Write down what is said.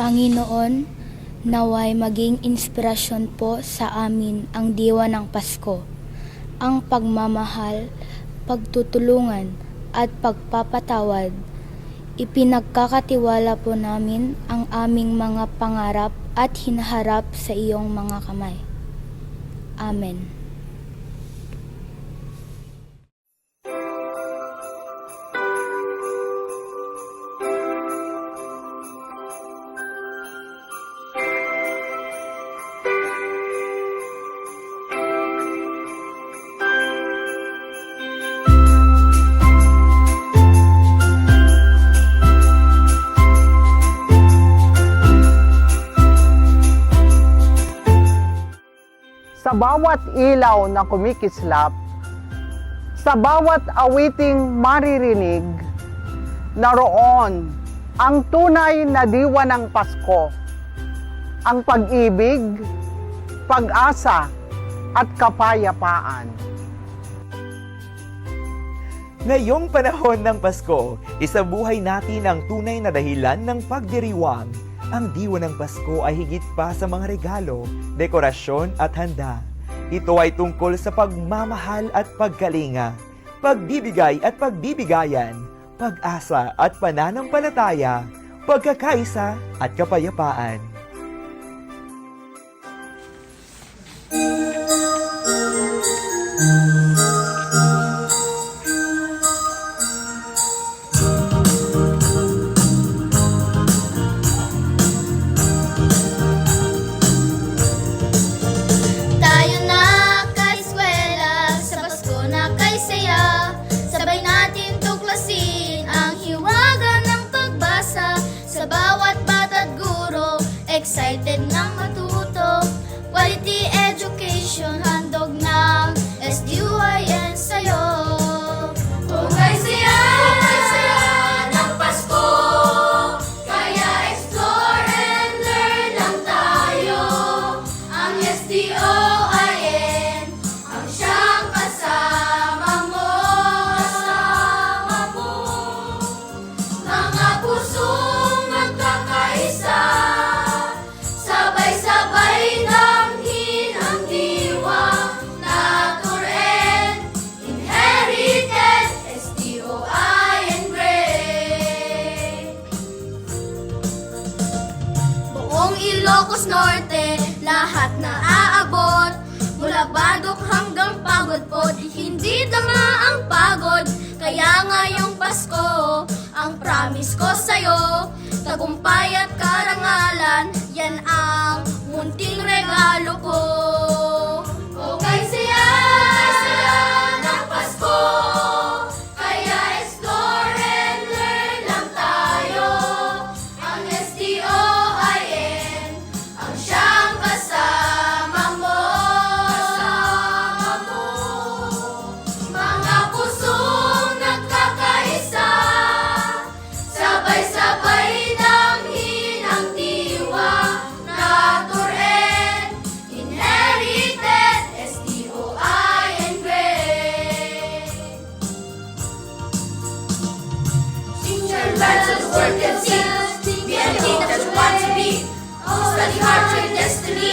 Panginoon, naway maging inspirasyon po sa amin ang diwa ng Pasko, ang pagmamahal, pagtutulungan at pagpapatawad. Ipinagkakatiwala po namin ang aming mga pangarap at hinaharap sa iyong mga kamay. Amen. Sa bawat ilaw na kumikislap, sa bawat awiting maririnig, naroon ang tunay na diwa ng Pasko, ang pag-ibig, pag-asa at kapayapaan. Ngayong panahon ng Pasko, isabuhay natin ang tunay na dahilan ng pagdiriwang. Ang diwa ng Pasko ay higit pa sa mga regalo, dekorasyon at handa. Ito ay tungkol sa pagmamahal at pagkalinga, pagbibigay at pagbibigayan, pag-asa at pananampalataya, pagkakaisa at kapayapaan. Tayo na ka-eskwela, sa Pasko na kay saya. Sabay natin tuklasin ang hiwaga ng pagbasa. Sa bawat bata't guro, excited nang matuto. Quality education, handog ng SDUIN sa'yo. Kay saya ng Pasko, kaya explore and learn lang tayo. Ang SDOIN, ang siyang kasama mo. Mga pusong nagkakaisa, sabay-sabay damhin ang diwa. Nature and inherited, SDOIN grade. Buong Ilocos Norte, lahat na aabot. Mula Badok hanggang Pagod po, di hindi tama ang pagod. Kaya ngayong Pasko, ang promise ko sa'yo, tagumpay at karangalan, yan ang munting regalo ko. Kay saya ng Pasko, kaya explore and learn lang tayo. Ang SDOIN, ang siyang kasama mo. Mga pusong nagkakaisa, sabay-sabay damhin ang diwa. Nature and inherited, SDOIN grade. Turn back to the work and see, be anything that you want to be. Study hard for your destiny.